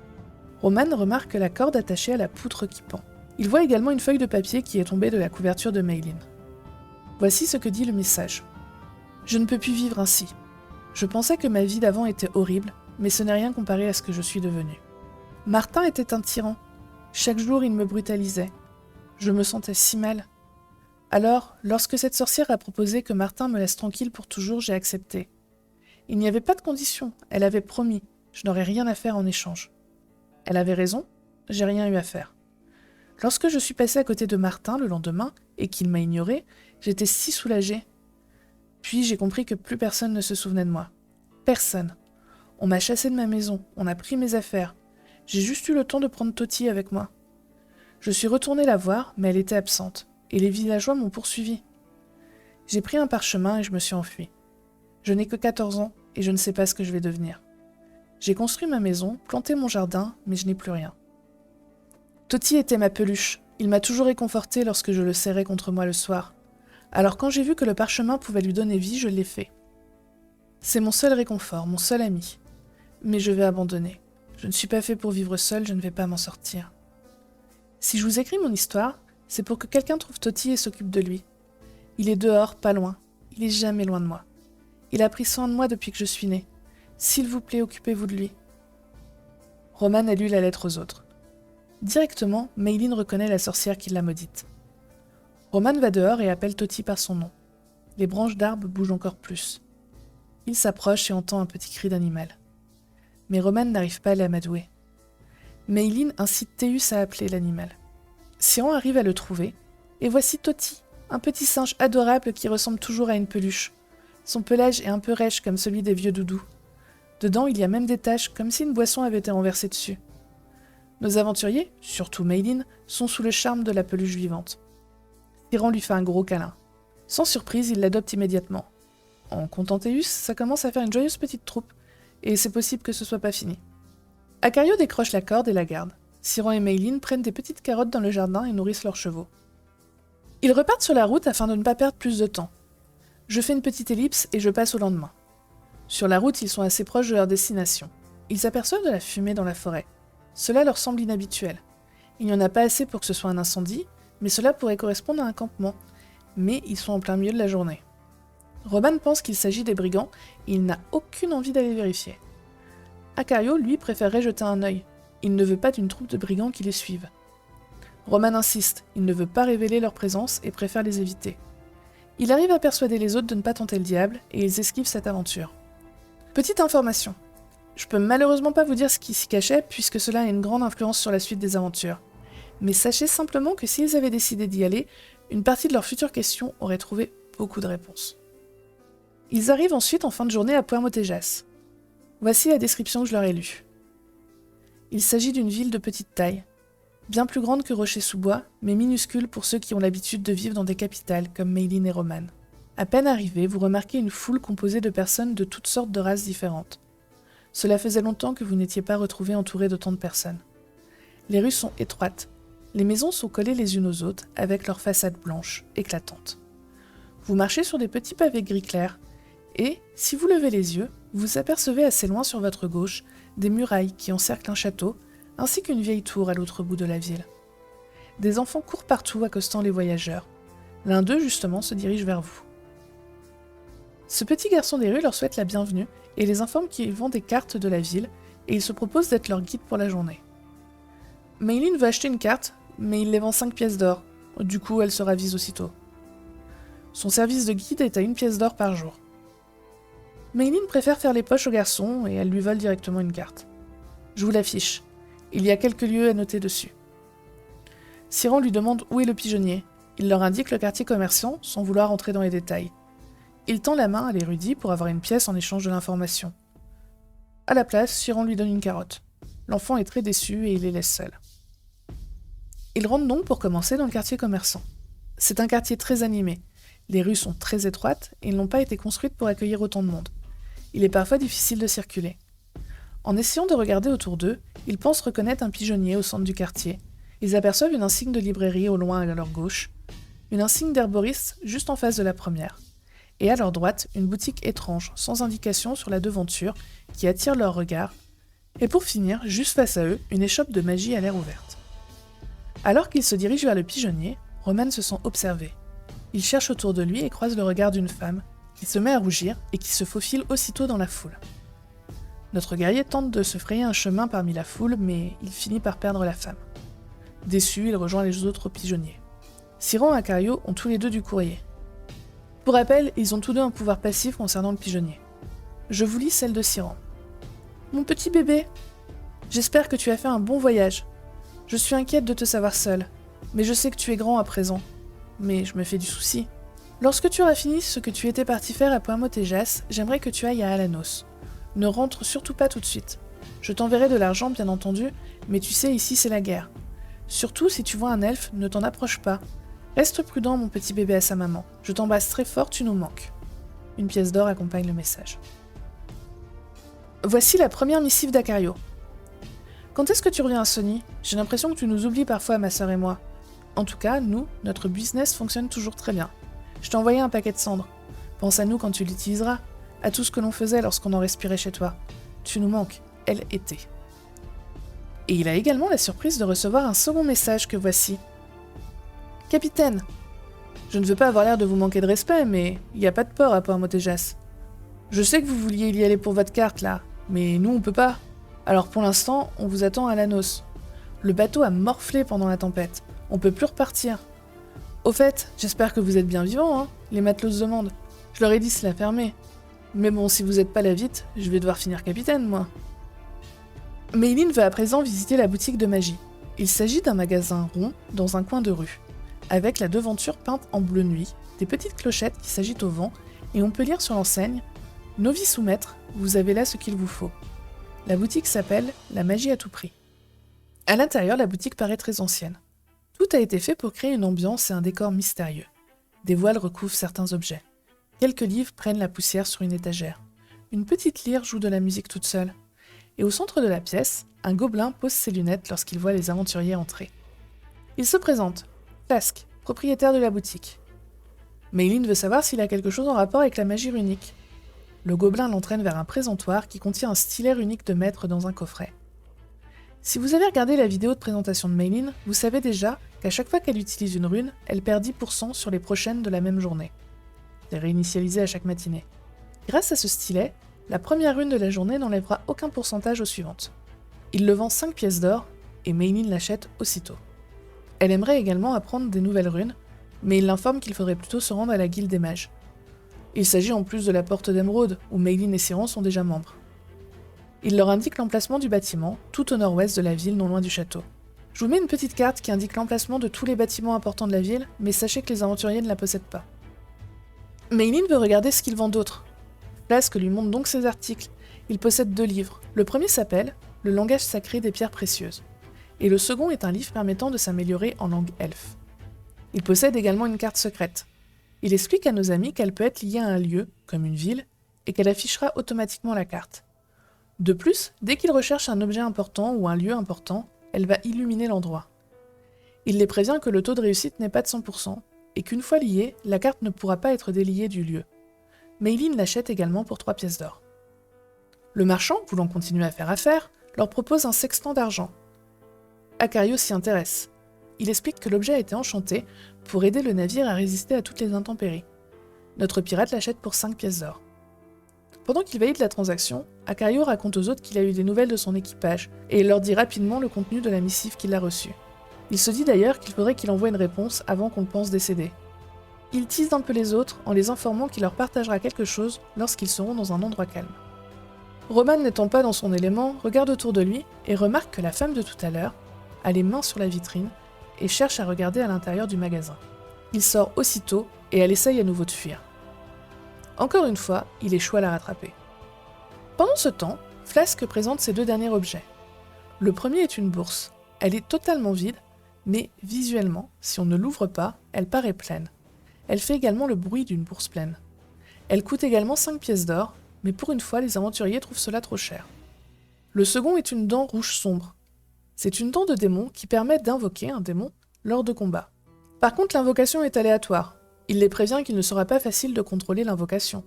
A: Roman remarque la corde attachée à la poutre qui pend. Il voit également une feuille de papier qui est tombée de la couverture de Maylin. Voici ce que dit le message. « Je ne peux plus vivre ainsi. Je pensais que ma vie d'avant était horrible, mais ce n'est rien comparé à ce que je suis devenu. Martin était un tyran. Chaque jour, il me brutalisait. Je me sentais si mal. Alors, lorsque cette sorcière a proposé que Martin me laisse tranquille pour toujours, j'ai accepté. Il n'y avait pas de condition, elle avait promis, je n'aurais rien à faire en échange. Elle avait raison, j'ai rien eu à faire. Lorsque je suis passée à côté de Martin le lendemain, et qu'il m'a ignorée, j'étais si soulagée. Puis j'ai compris que plus personne ne se souvenait de moi. Personne. On m'a chassée de ma maison, on a pris mes affaires. J'ai juste eu le temps de prendre Toti avec moi. Je suis retournée la voir, mais elle était absente, et les villageois m'ont poursuivie. J'ai pris un parchemin et je me suis enfuie. Je n'ai que 14 ans, et je ne sais pas ce que je vais devenir. J'ai construit ma maison, planté mon jardin, mais je n'ai plus rien. Toti était ma peluche. Il m'a toujours réconfortée lorsque je le serrais contre moi le soir. Alors quand j'ai vu que le parchemin pouvait lui donner vie, je l'ai fait. C'est mon seul réconfort, mon seul ami. Mais je vais abandonner. Je ne suis pas fait pour vivre seul, je ne vais pas m'en sortir. Si je vous écris mon histoire, c'est pour que quelqu'un trouve Toti et s'occupe de lui. Il est dehors, pas loin. Il est jamais loin de moi. Il a pris soin de moi depuis que je suis née. S'il vous plaît, occupez-vous de lui. » Roman a lu la lettre aux autres. Directement, Maylin reconnaît la sorcière qui l'a maudite. Roman va dehors et appelle Toti par son nom. Les branches d'arbres bougent encore plus. Il s'approche et entend un petit cri d'animal. Mais Roman n'arrive pas à l'amadouer. Maylin incite Théus à appeler l'animal. Siran arrive à le trouver, et voici Toti, un petit singe adorable qui ressemble toujours à une peluche. Son pelage est un peu rêche comme celui des vieux doudous. Dedans, il y a même des taches, comme si une boisson avait été renversée dessus. Nos aventuriers, surtout Maylin, sont sous le charme de la peluche vivante. Siran lui fait un gros câlin. Sans surprise, il l'adopte immédiatement. En comptant Théus, ça commence à faire une joyeuse petite troupe, et c'est possible que ce soit pas fini. Acario décroche la corde et la garde. Siran et Maylin prennent des petites carottes dans le jardin et nourrissent leurs chevaux. Ils repartent sur la route afin de ne pas perdre plus de temps. Je fais une petite ellipse et je passe au lendemain. Sur la route, ils sont assez proches de leur destination. Ils aperçoivent de la fumée dans la forêt. Cela leur semble inhabituel. Il n'y en a pas assez pour que ce soit un incendie, mais cela pourrait correspondre à un campement. Mais ils sont en plein milieu de la journée. Roman pense qu'il s'agit des brigands et il n'a aucune envie d'aller vérifier. Acario, lui, préférerait jeter un œil. Il ne veut pas d'une troupe de brigands qui les suivent. Roman insiste, il ne veut pas révéler leur présence et préfère les éviter. Il arrive à persuader les autres de ne pas tenter le diable et ils esquivent cette aventure. Petite information. Je peux malheureusement pas vous dire ce qui s'y cachait puisque cela a une grande influence sur la suite des aventures. Mais sachez simplement que s'ils avaient décidé d'y aller, une partie de leurs futures questions aurait trouvé beaucoup de réponses. Ils arrivent ensuite en fin de journée à Puermotejas. Voici la description que je leur ai lue. Il s'agit d'une ville de petite taille, bien plus grande que Rocher-sous-Bois, mais minuscule pour ceux qui ont l'habitude de vivre dans des capitales comme Meilin et Romane. À peine arrivés, vous remarquez une foule composée de personnes de toutes sortes de races différentes. Cela faisait longtemps que vous n'étiez pas retrouvés entourés d'autant de personnes. Les rues sont étroites. Les maisons sont collées les unes aux autres avec leurs façades blanches, éclatantes. Vous marchez sur des petits pavés gris clair et, si vous levez les yeux, vous apercevez assez loin sur votre gauche des murailles qui encerclent un château ainsi qu'une vieille tour à l'autre bout de la ville. Des enfants courent partout accostant les voyageurs. L'un d'eux, justement, se dirige vers vous. Ce petit garçon des rues leur souhaite la bienvenue et les informe qu'ils vendent des cartes de la ville et il se propose d'être leur guide pour la journée. Meilin veut acheter une carte, mais il les vend 5 pièces d'or. Du coup, elle se ravise aussitôt. Son service de guide est à 1 pièce d'or par jour. Meilin préfère faire les poches au garçon et elle lui vole directement une carte. Je vous l'affiche. Il y a quelques lieux à noter dessus. Siran lui demande où est le pigeonnier. Il leur indique le quartier commerçant sans vouloir entrer dans les détails. Il tend la main à l'érudit pour avoir une pièce en échange de l'information. À la place, Siran lui donne une carotte. L'enfant est très déçu et il les laisse seuls. Ils rentrent donc pour commencer dans le quartier commerçant. C'est un quartier très animé. Les rues sont très étroites et n'ont pas été construites pour accueillir autant de monde. Il est parfois difficile de circuler. En essayant de regarder autour d'eux, ils pensent reconnaître un pigeonnier au centre du quartier. Ils aperçoivent une insigne de librairie au loin à leur gauche, une insigne d'herboriste juste en face de la première, et à leur droite, une boutique étrange, sans indication sur la devanture, qui attire leur regard, et pour finir, juste face à eux, une échoppe de magie à l'air ouverte. Alors qu'ils se dirigent vers le pigeonnier, Romane se sent observé. Il cherche autour de lui et croise le regard d'une femme, qui se met à rougir et qui se faufile aussitôt dans la foule. Notre guerrier tente de se frayer un chemin parmi la foule, mais il finit par perdre la femme. Déçu, il rejoint les autres pigeonniers. Siran et Acario ont tous les deux du courrier. Pour rappel, ils ont tous deux un pouvoir passif concernant le pigeonnier. Je vous lis celle de Siran. Mon petit bébé, j'espère que tu as fait un bon voyage. Je suis inquiète de te savoir seul, mais je sais que tu es grand à présent. Mais je me fais du souci. Lorsque tu auras fini ce que tu étais parti faire à Puermotejas, j'aimerais que tu ailles à Alanos. Ne rentre surtout pas tout de suite. Je t'enverrai de l'argent, bien entendu, mais tu sais, ici c'est la guerre. Surtout, si tu vois un elfe, ne t'en approche pas. Reste prudent, mon petit bébé à sa maman. Je t'embrasse très fort, tu nous manques. 1 pièce d'or accompagne le message. Voici la première missive d'Acario. Quand est-ce que tu reviens à Sony? J'ai l'impression que tu nous oublies parfois, ma sœur et moi. En tout cas, nous, notre business fonctionne toujours très bien. Je t'ai envoyé un paquet de cendres. Pense à nous quand tu l'utiliseras. À tout ce que l'on faisait lorsqu'on en respirait chez toi. Tu nous manques, elle était. Et il a également la surprise de recevoir un second message que voici. Capitaine, je ne veux pas avoir l'air de vous manquer de respect, mais il n'y a pas de port à Puermotejas. Je sais que vous vouliez y aller pour votre carte là, mais nous on peut pas. Alors pour l'instant, on vous attend à Lanos. Le bateau a morflé pendant la tempête. On peut plus repartir. Au fait, j'espère que vous êtes bien vivants, hein, les matelots se demandent. Je leur ai dit c'est la fermer. Mais bon, si vous êtes pas là vite, je vais devoir finir capitaine, moi. Meilin veut à présent visiter la boutique de magie. Il s'agit d'un magasin rond dans un coin de rue, avec la devanture peinte en bleu nuit, des petites clochettes qui s'agitent au vent, et on peut lire sur l'enseigne « Novice ou maître, vous avez là ce qu'il vous faut ». La boutique s'appelle « La magie à tout prix ». À l'intérieur, la boutique paraît très ancienne. Tout a été fait pour créer une ambiance et un décor mystérieux. Des voiles recouvrent certains objets. Quelques livres prennent la poussière sur une étagère. Une petite lyre joue de la musique toute seule. Et au centre de la pièce, un gobelin pose ses lunettes lorsqu'il voit les aventuriers entrer. Il se présente, Flasque, propriétaire de la boutique. Meilin veut savoir s'il a quelque chose en rapport avec la magie runique. Le gobelin l'entraîne vers un présentoir qui contient un stylet runique de maître dans un coffret. Si vous avez regardé la vidéo de présentation de Meilin, vous savez déjà qu'à chaque fois qu'elle utilise une rune, elle perd 10% sur les prochaines de la même journée. C'est réinitialisé à chaque matinée. Grâce à ce stylet, la première rune de la journée n'enlèvera aucun pourcentage aux suivantes. Il le vend 5 pièces d'or, et Meilin l'achète aussitôt. Elle aimerait également apprendre des nouvelles runes, mais il l'informe qu'il faudrait plutôt se rendre à la guilde des mages. Il s'agit en plus de la porte d'émeraude, où Meilin et Siran sont déjà membres. Il leur indique l'emplacement du bâtiment, tout au nord-ouest de la ville non loin du château. Je vous mets une petite carte qui indique l'emplacement de tous les bâtiments importants de la ville, mais sachez que les aventuriers ne la possèdent pas. Maylin veut regarder ce qu'il vend d'autre. Flasque lui montre donc ses articles. Il possède 2 livres. Le premier s'appelle « Le langage sacré des pierres précieuses » et le second est un livre permettant de s'améliorer en langue elfe. Il possède également une carte secrète. Il explique à nos amis qu'elle peut être liée à un lieu, comme une ville, et qu'elle affichera automatiquement la carte. De plus, dès qu'il recherche un objet important ou un lieu important, elle va illuminer l'endroit. Il les prévient que le taux de réussite n'est pas de 100%, et qu'une fois liée, la carte ne pourra pas être déliée du lieu. Maylin l'achète également pour 3 pièces d'or. Le marchand, voulant continuer à faire affaire, leur propose un sextant d'argent. Acario s'y intéresse. Il explique que l'objet a été enchanté pour aider le navire à résister à toutes les intempéries. Notre pirate l'achète pour 5 pièces d'or. Pendant qu'il valide la transaction, Acario raconte aux autres qu'il a eu des nouvelles de son équipage, et il leur dit rapidement le contenu de la missive qu'il a reçue. Il se dit d'ailleurs qu'il faudrait qu'il envoie une réponse avant qu'on le pense décédé. Il tease un peu les autres en les informant qu'il leur partagera quelque chose lorsqu'ils seront dans un endroit calme. Roman, n'étant pas dans son élément, regarde autour de lui et remarque que la femme de tout à l'heure a les mains sur la vitrine et cherche à regarder à l'intérieur du magasin. Il sort aussitôt et elle essaye à nouveau de fuir. Encore une fois, il échoue à la rattraper. Pendant ce temps, Flasque présente ses 2 derniers objets. Le premier est une bourse. Elle est totalement vide, mais visuellement, si on ne l'ouvre pas, elle paraît pleine. Elle fait également le bruit d'une bourse pleine. Elle coûte également 5 pièces d'or, mais pour une fois, les aventuriers trouvent cela trop cher. Le second est une dent rouge sombre. C'est une dent de démon qui permet d'invoquer un démon lors de combats. Par contre, l'invocation est aléatoire. Il les prévient qu'il ne sera pas facile de contrôler l'invocation.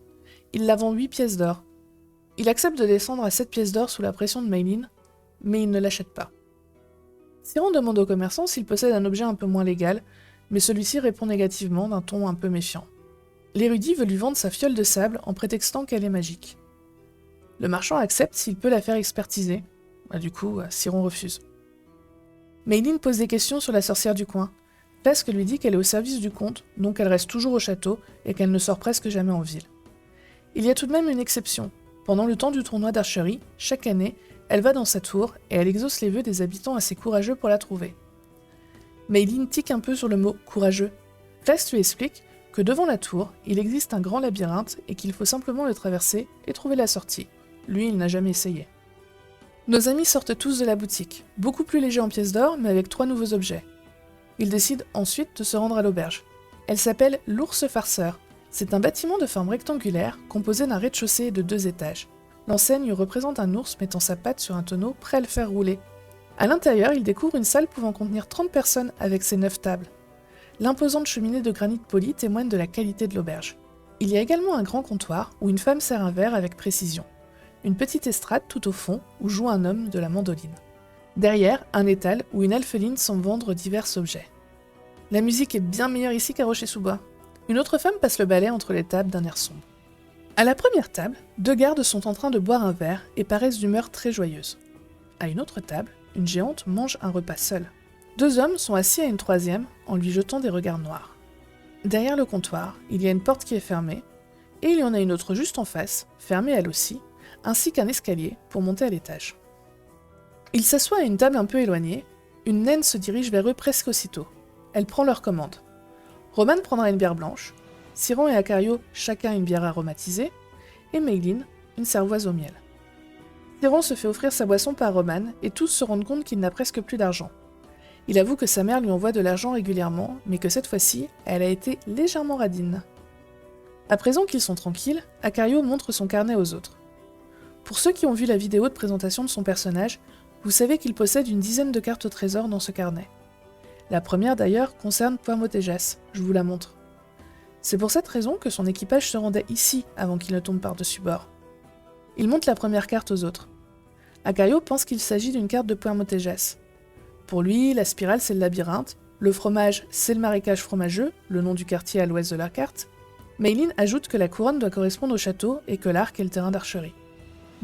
A: Il la vend 8 pièces d'or. Il accepte de descendre à 7 pièces d'or sous la pression de Maylin, mais il ne l'achète pas. Siron demande au commerçant s'il possède un objet un peu moins légal, mais celui-ci répond négativement d'un ton un peu méfiant. L'érudit veut lui vendre sa fiole de sable en prétextant qu'elle est magique. Le marchand accepte s'il peut la faire expertiser. Du coup, Siron refuse. Maylin pose des questions sur la sorcière du coin. Flasque lui dit qu'elle est au service du comte, donc elle reste toujours au château et qu'elle ne sort presque jamais en ville. Il y a tout de même une exception. Pendant le temps du tournoi d'archerie, chaque année, elle va dans sa tour et elle exauce les vœux des habitants assez courageux pour la trouver. Maylin tique un peu sur le mot « courageux ». Flasque lui explique que devant la tour, il existe un grand labyrinthe et qu'il faut simplement le traverser et trouver la sortie. Lui, il n'a jamais essayé. Nos amis sortent tous de la boutique, beaucoup plus légers en pièces d'or, mais avec 3 nouveaux objets. Ils décident ensuite de se rendre à l'auberge. Elle s'appelle l'Ours Farceur. C'est un bâtiment de forme rectangulaire, composé d'un rez-de-chaussée et de 2 étages. L'enseigne représente un ours mettant sa patte sur un tonneau prêt à le faire rouler. À l'intérieur, il découvre une salle pouvant contenir 30 personnes avec ses 9 tables. L'imposante cheminée de granit poli témoigne de la qualité de l'auberge. Il y a également un grand comptoir où une femme sert un verre avec précision. Une petite estrade tout au fond où joue un homme de la mandoline. Derrière, un étal où une alpheline semble vendre divers objets. La musique est bien meilleure ici qu'à Rocher-sous-Bois. Une autre femme passe le balai entre les tables d'un air sombre. À la première table, 2 gardes sont en train de boire un verre et paraissent d'humeur très joyeuse. À une autre table, une géante mange un repas seule. 2 hommes sont assis à une 3e en lui jetant des regards noirs. Derrière le comptoir, il y a une porte qui est fermée, et il y en a une autre juste en face, fermée elle aussi, ainsi qu'un escalier pour monter à l'étage. Ils s'assoient à une table un peu éloignée, une naine se dirige vers eux presque aussitôt. Elle prend leur commande. Roman prendra une bière blanche, Siron et Acario chacun une bière aromatisée, et Maylin une cervoise au miel. Siron se fait offrir sa boisson par Roman et tous se rendent compte qu'il n'a presque plus d'argent. Il avoue que sa mère lui envoie de l'argent régulièrement, mais que cette fois-ci, elle a été légèrement radine. À présent qu'ils sont tranquilles, Acario montre son carnet aux autres. Pour ceux qui ont vu la vidéo de présentation de son personnage, vous savez qu'il possède une 10aine de cartes au trésor dans ce carnet. La première d'ailleurs concerne Poids-Motéjas, je vous la montre. C'est pour cette raison que son équipage se rendait ici avant qu'il ne tombe par-dessus bord. Il montre la première carte aux autres. Acario pense qu'il s'agit d'une carte de Poids-Motéjas. Pour lui, la spirale c'est le labyrinthe, le fromage c'est le marécage fromageux, le nom du quartier à l'ouest de la carte. Maylin ajoute que la couronne doit correspondre au château et que l'arc est le terrain d'archerie.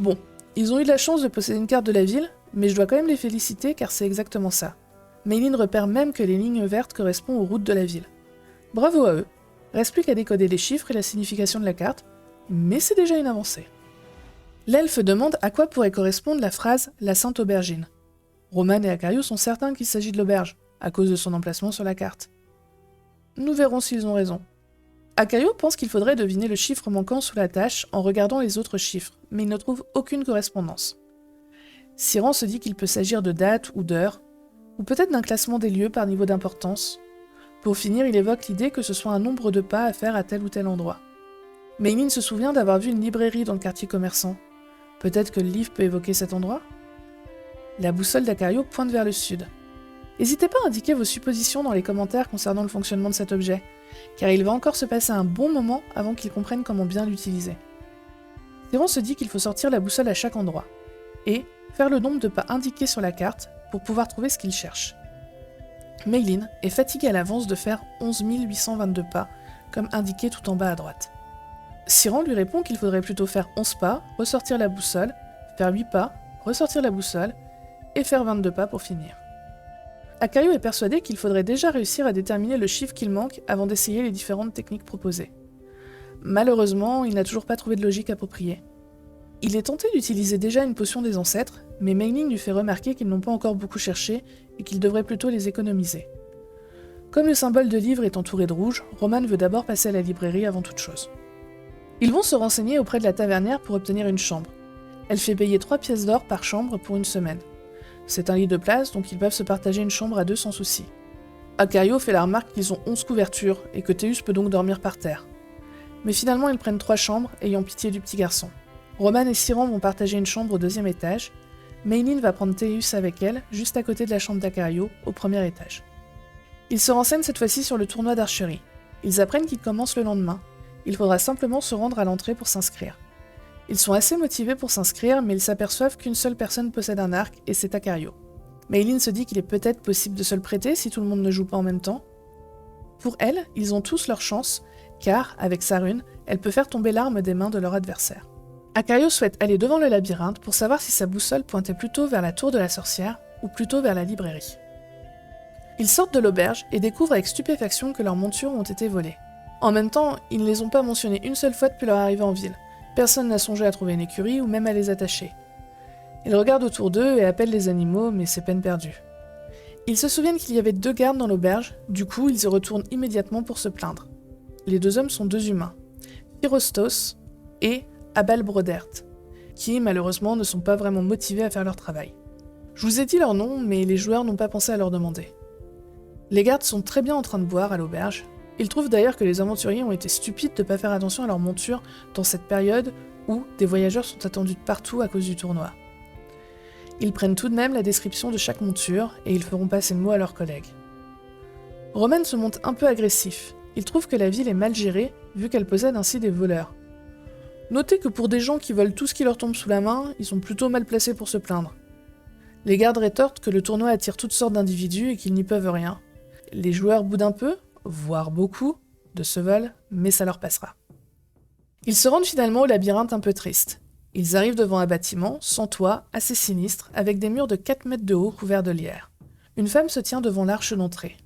A: Bon, ils ont eu de la chance de posséder une carte de la ville, mais je dois quand même les féliciter car c'est exactement ça. Maylin repère même que les lignes vertes correspondent aux routes de la ville. Bravo à eux. Reste plus qu'à décoder les chiffres et la signification de la carte, mais c'est déjà une avancée. L'elfe demande à quoi pourrait correspondre la phrase « la Sainte Aubergine ». Roman et Acario sont certains qu'il s'agit de l'auberge, à cause de son emplacement sur la carte. Nous verrons s'ils ont raison. Acario pense qu'il faudrait deviner le chiffre manquant sous la tâche en regardant les autres chiffres, mais il ne trouve aucune correspondance. Siran se dit qu'il peut s'agir de dates ou d'heures, ou peut-être d'un classement des lieux par niveau d'importance. Pour finir, il évoque l'idée que ce soit un nombre de pas à faire à tel ou tel endroit. Meilin se souvient d'avoir vu une librairie dans le quartier commerçant. Peut-être que le livre peut évoquer cet endroit ? La boussole d'Acario pointe vers le sud. N'hésitez pas à indiquer vos suppositions dans les commentaires concernant le fonctionnement de cet objet, car il va encore se passer un bon moment avant qu'il comprenne comment bien l'utiliser. Siran se dit qu'il faut sortir la boussole à chaque endroit, et faire le nombre de pas indiqués sur la carte pour pouvoir trouver ce qu'il cherche. Meilin est fatigué à l'avance de faire 11 822 pas, comme indiqué tout en bas à droite. Siran lui répond qu'il faudrait plutôt faire 11 pas, ressortir la boussole, faire 8 pas, ressortir la boussole, et faire 22 pas pour finir. Acario est persuadé qu'il faudrait déjà réussir à déterminer le chiffre qu'il manque avant d'essayer les différentes techniques proposées. Malheureusement, il n'a toujours pas trouvé de logique appropriée. Il est tenté d'utiliser déjà une potion des ancêtres, mais Meilin lui fait remarquer qu'ils n'ont pas encore beaucoup cherché et qu'il devrait plutôt les économiser. Comme le symbole de livre est entouré de rouge, Roman veut d'abord passer à la librairie avant toute chose. Ils vont se renseigner auprès de la tavernière pour obtenir une chambre. Elle fait payer 3 pièces d'or par chambre pour une semaine. C'est un lit de place, donc ils peuvent se partager une chambre à deux sans souci. Acario fait la remarque qu'ils ont 11 couvertures et que Théus peut donc dormir par terre. Mais finalement, ils prennent 3 chambres, ayant pitié du petit garçon. Roman et Siran vont partager une chambre au 2e étage. Meilin va prendre Théus avec elle, juste à côté de la chambre d'Acario, au 1er étage. Ils se renseignent cette fois-ci sur le tournoi d'archerie. Ils apprennent qu'il commence le lendemain. Il faudra simplement se rendre à l'entrée pour s'inscrire. Ils sont assez motivés pour s'inscrire, mais ils s'aperçoivent qu'une seule personne possède un arc, et c'est Acario. Meilin se dit qu'il est peut-être possible de se le prêter si tout le monde ne joue pas en même temps. Pour elle, ils ont tous leur chance, car, avec sa rune, elle peut faire tomber l'arme des mains de leur adversaire. Acario souhaite aller devant le labyrinthe pour savoir si sa boussole pointait plutôt vers la tour de la sorcière ou plutôt vers la librairie. Ils sortent de l'auberge et découvrent avec stupéfaction que leurs montures ont été volées. En même temps, ils ne les ont pas mentionnées une seule fois depuis leur arrivée en ville. Personne n'a songé à trouver une écurie ou même à les attacher. Ils regardent autour d'eux et appellent les animaux, mais c'est peine perdue. Ils se souviennent qu'il y avait 2 gardes dans l'auberge, du coup ils y retournent immédiatement pour se plaindre. Les 2 hommes sont 2 humains, Pyrostos et Abalbrodert, qui malheureusement ne sont pas vraiment motivés à faire leur travail. Je vous ai dit leur nom, mais les joueurs n'ont pas pensé à leur demander. Les gardes sont très bien en train de boire à l'auberge. Ils trouvent d'ailleurs que les aventuriers ont été stupides de ne pas faire attention à leur monture dans cette période où des voyageurs sont attendus de partout à cause du tournoi. Ils prennent tout de même la description de chaque monture et ils feront passer le mot à leurs collègues. Roman se montre un peu agressif. Il trouve que la ville est mal gérée vu qu'elle possède ainsi des voleurs. Notez que pour des gens qui volent tout ce qui leur tombe sous la main, ils sont plutôt mal placés pour se plaindre. Les gardes rétorquent que le tournoi attire toutes sortes d'individus et qu'ils n'y peuvent rien. Les joueurs boudent un peu, voire beaucoup, de ce vol, mais ça leur passera. Ils se rendent finalement au labyrinthe un peu triste. Ils arrivent devant un bâtiment, sans toit, assez sinistre, avec des murs de 4 mètres de haut couverts de lierre. Une femme se tient devant l'arche d'entrée.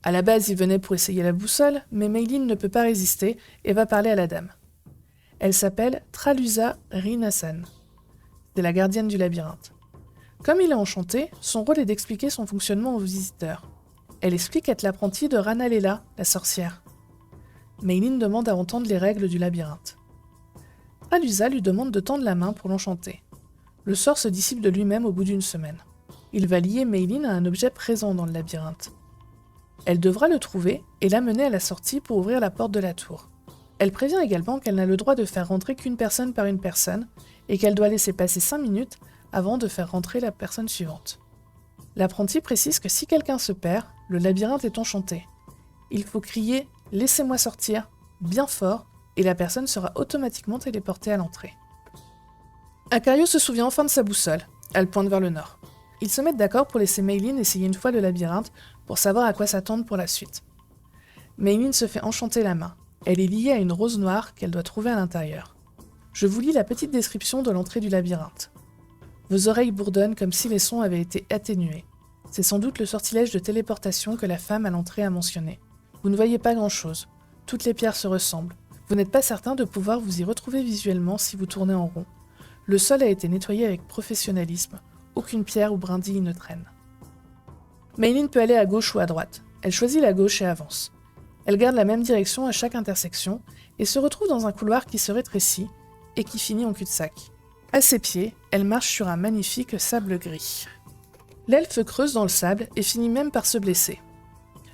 A: À la base, ils venaient pour essayer la boussole, mais Meilin ne peut pas résister et va parler à la dame. Elle s'appelle Tralusa Rinasan. C'est la gardienne du labyrinthe. Comme il est enchanté, son rôle est d'expliquer son fonctionnement aux visiteurs. Elle explique être l'apprentie de Ranalela, la sorcière. Meilin demande à entendre les règles du labyrinthe. Tralusa lui demande de tendre la main pour l'enchanter. Le sort se dissipe de lui-même au bout d'une semaine. Il va lier Meilin à un objet présent dans le labyrinthe. Elle devra le trouver et l'amener à la sortie pour ouvrir la porte de la tour. Elle prévient également qu'elle n'a le droit de faire rentrer qu'une personne par une personne et qu'elle doit laisser passer 5 minutes avant de faire rentrer la personne suivante. L'apprenti précise que si quelqu'un se perd, le labyrinthe est enchanté. Il faut crier « Laissez-moi sortir » bien fort et la personne sera automatiquement téléportée à l'entrée. Acario se souvient enfin de sa boussole. Elle pointe vers le nord. Ils se mettent d'accord pour laisser Meilin essayer une fois le labyrinthe pour savoir à quoi s'attendre pour la suite. Meilin se fait enchanter la main. Elle est liée à une rose noire qu'elle doit trouver à l'intérieur. Je vous lis la petite description de l'entrée du labyrinthe. Vos oreilles bourdonnent comme si les sons avaient été atténués. C'est sans doute le sortilège de téléportation que la femme à l'entrée a mentionné. Vous ne voyez pas grand-chose. Toutes les pierres se ressemblent. Vous n'êtes pas certain de pouvoir vous y retrouver visuellement si vous tournez en rond. Le sol a été nettoyé avec professionnalisme. aucune pierre ou brindille ne traîne. Maylin peut aller à gauche ou à droite. Elle choisit la gauche et avance. Elle garde la même direction à chaque intersection et se retrouve dans un couloir qui se rétrécit et qui finit en cul-de-sac. À ses pieds, elle marche sur un magnifique sable gris. L'elfe creuse dans le sable et finit même par se blesser.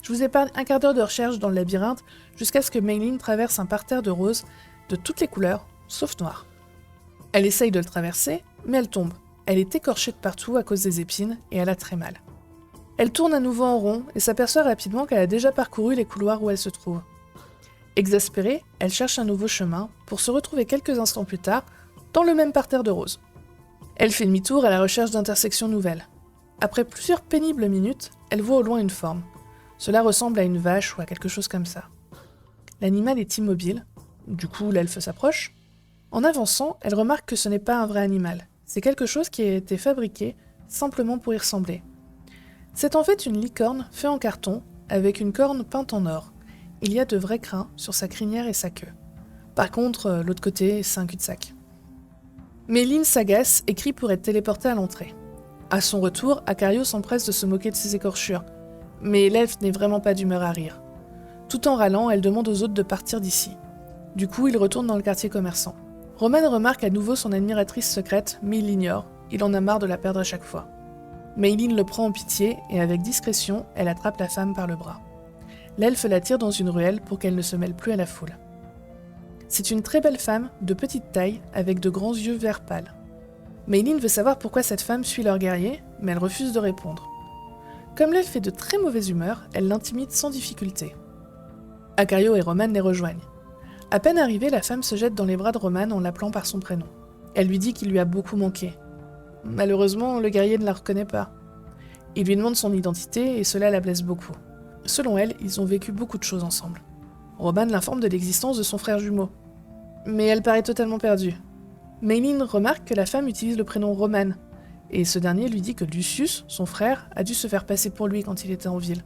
A: Je vous épargne un quart d'heure de recherche dans le labyrinthe jusqu'à ce que Maylin traverse un parterre de roses de toutes les couleurs, sauf noir. Elle essaye de le traverser, mais elle tombe. Elle est écorchée de partout à cause des épines et elle a très mal. Elle tourne à nouveau en rond et s'aperçoit rapidement qu'elle a déjà parcouru les couloirs où elle se trouve. Exaspérée, elle cherche un nouveau chemin pour se retrouver quelques instants plus tard dans le même parterre de roses. Elle fait demi-tour à la recherche d'intersections nouvelles. Après plusieurs pénibles minutes, elle voit au loin une forme. Cela ressemble à une vache ou à quelque chose comme ça. L'animal est immobile, du coup l'elfe s'approche. En avançant, elle remarque que ce n'est pas un vrai animal, c'est quelque chose qui a été fabriqué simplement pour y ressembler. C'est en fait une licorne faite en carton avec une corne peinte en or. Il y a de vrais crins sur sa crinière et sa queue. Par contre, l'autre côté, c'est un cul-de-sac. Maylin s'agace et crie pour être téléportée à l'entrée. À son retour, Acario s'empresse de se moquer de ses écorchures. Mais l'elfe n'est vraiment pas d'humeur à rire. Tout en râlant, elle demande aux autres de partir d'ici. Du coup, il retourne dans le quartier commerçant. Roman remarque à nouveau son admiratrice secrète, mais il l'ignore. Il en a marre de la perdre à chaque fois. Maylin le prend en pitié et avec discrétion, elle attrape la femme par le bras. L'elfe la tire dans une ruelle pour qu'elle ne se mêle plus à la foule. C'est une très belle femme, de petite taille, avec de grands yeux vert pâle. Maylin veut savoir pourquoi cette femme suit leur guerrier, mais elle refuse de répondre. Comme l'elfe est de très mauvaise humeur, elle l'intimide sans difficulté. Acario et Roman les rejoignent. À peine arrivée, la femme se jette dans les bras de Roman en l'appelant par son prénom. Elle lui dit qu'il lui a beaucoup manqué. Malheureusement, le guerrier ne la reconnaît pas. Il lui demande son identité et cela la blesse beaucoup. Selon elle, ils ont vécu beaucoup de choses ensemble. Roman l'informe de l'existence de son frère jumeau. Mais elle paraît totalement perdue. Maylin remarque que la femme utilise le prénom Roman, et ce dernier lui dit que Lucius, son frère, a dû se faire passer pour lui quand il était en ville.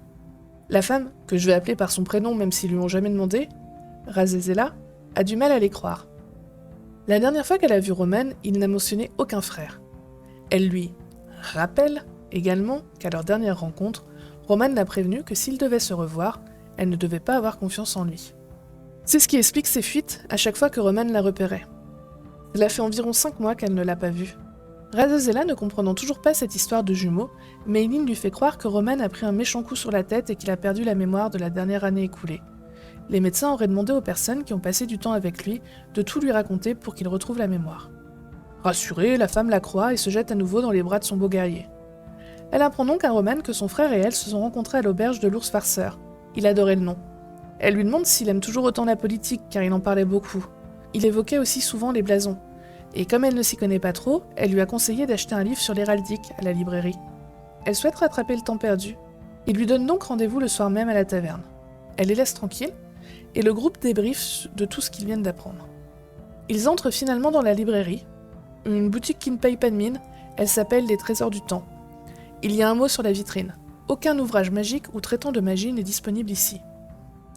A: La femme, que je vais appeler par son prénom même s'ils lui ont jamais demandé, Razezela, a du mal à les croire. La dernière fois qu'elle a vu Roman, il n'a mentionné aucun frère. Elle lui rappelle également qu'à leur dernière rencontre, Roman l'a prévenu que s'ils devaient se revoir, elle ne devait pas avoir confiance en lui. C'est ce qui explique ses fuites à chaque fois que Roman la repérait. Cela fait environ 5 mois qu'elle ne l'a pas vu. Razezela ne comprenant toujours pas cette histoire de jumeaux, Maylin lui fait croire que Roman a pris un méchant coup sur la tête et qu'il a perdu la mémoire de la dernière année écoulée. Les médecins auraient demandé aux personnes qui ont passé du temps avec lui de tout lui raconter pour qu'il retrouve la mémoire. Rassurée, la femme la croit et se jette à nouveau dans les bras de son beau guerrier. Elle apprend donc à Roman que son frère et elle se sont rencontrés à l'auberge de l'ours farceur. Il adorait le nom. Elle lui demande s'il aime toujours autant la politique car il en parlait beaucoup. Il évoquait aussi souvent les blasons. Et comme elle ne s'y connaît pas trop, elle lui a conseillé d'acheter un livre sur l'héraldique à la librairie. Elle souhaite rattraper le temps perdu. Il lui donne donc rendez-vous le soir même à la taverne. Elle les laisse tranquilles, et le groupe débriefe de tout ce qu'ils viennent d'apprendre. Ils entrent finalement dans la librairie, une boutique qui ne paye pas de mine, elle s'appelle Les Trésors du Temps. Il y a un mot sur la vitrine. Aucun ouvrage magique ou traitant de magie n'est disponible ici.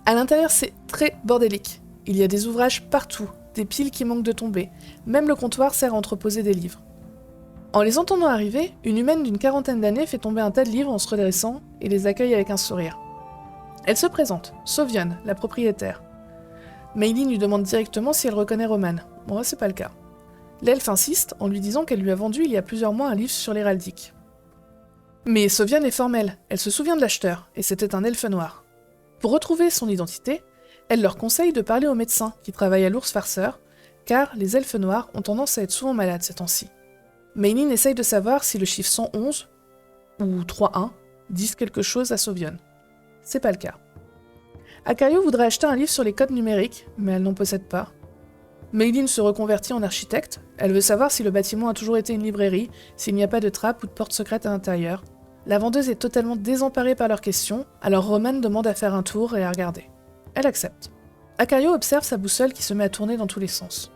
A: À l'intérieur, c'est très bordélique. Il y a des ouvrages partout, des piles qui manquent de tomber. Même le comptoir sert à entreposer des livres. En les entendant arriver, une humaine d'une 40aine d'années fait tomber un tas de livres en se redressant et les accueille avec un sourire. Elle se présente, Sovion, la propriétaire. Maylin lui demande directement si elle reconnaît Roman. Bon, c'est pas le cas. L'elfe insiste en lui disant qu'elle lui a vendu il y a plusieurs mois un livre sur l'héraldique. Mais Sovion est formelle, elle se souvient de l'acheteur, et c'était un elfe noir. Pour retrouver son identité, elle leur conseille de parler au médecin qui travaille à l'ours farceur, car les elfes noirs ont tendance à être souvent malades ces temps-ci. Maylin essaye de savoir si le chiffre 111 ou 3-1 disent quelque chose à Sovion. C'est pas le cas. Acario voudrait acheter un livre sur les codes numériques, mais elle n'en possède pas. Maylin se reconvertit en architecte, elle veut savoir si le bâtiment a toujours été une librairie, s'il n'y a pas de trappe ou de porte secrète à l'intérieur. La vendeuse est totalement désemparée par leurs questions, alors Roman demande à faire un tour et à regarder. Elle accepte. Acario observe sa boussole qui se met à tourner dans tous les sens.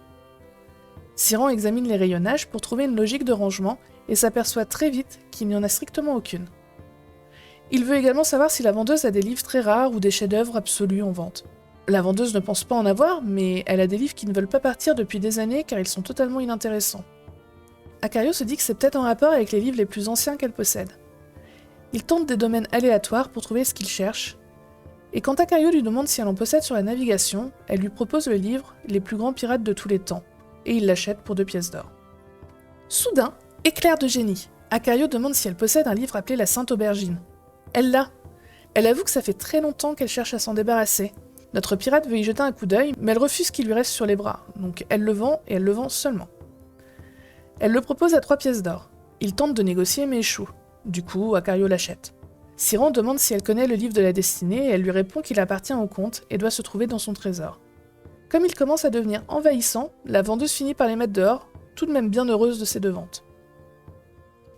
A: Siran examine les rayonnages pour trouver une logique de rangement et s'aperçoit très vite qu'il n'y en a strictement aucune. Il veut également savoir si la vendeuse a des livres très rares ou des chefs-d'œuvre absolus en vente. La vendeuse ne pense pas en avoir, mais elle a des livres qui ne veulent pas partir depuis des années car ils sont totalement inintéressants. Acario se dit que c'est peut-être en rapport avec les livres les plus anciens qu'elle possède. Il tente des domaines aléatoires pour trouver ce qu'il cherche, et quand Acario lui demande si elle en possède sur la navigation, elle lui propose le livre « Les plus grands pirates de tous les temps », et il l'achète pour 2 pièces d'or. Soudain, éclair de génie, Acario demande si elle possède un livre appelé La Sainte Aubergine. Elle l'a. Elle avoue que ça fait très longtemps qu'elle cherche à s'en débarrasser. Notre pirate veut y jeter un coup d'œil, mais elle refuse ce qui lui reste sur les bras, donc elle le vend, et elle le vend seulement. Elle le propose à 3 pièces d'or. Il tente de négocier mais échoue. Du coup, Acario l'achète. Siran demande si elle connaît le livre de la destinée et elle lui répond qu'il appartient au comte et doit se trouver dans son trésor. Comme il commence à devenir envahissant, la vendeuse finit par les mettre dehors, tout de même bien heureuse de ses 2 ventes.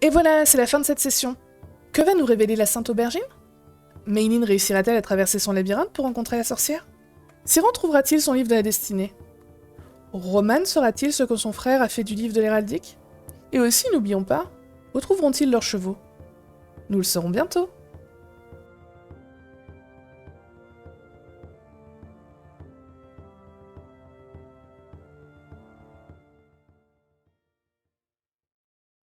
A: Et voilà, c'est la fin de cette session. Que va nous révéler la Sainte Aubergine ? Meilin réussira-t-elle à traverser son labyrinthe pour rencontrer la sorcière ? Siran trouvera-t-il son livre de la destinée ? Roman saura-t-il ce que son frère a fait du livre de l'héraldique ? Et aussi, n'oublions pas, retrouveront-ils leurs chevaux ? Nous le saurons bientôt.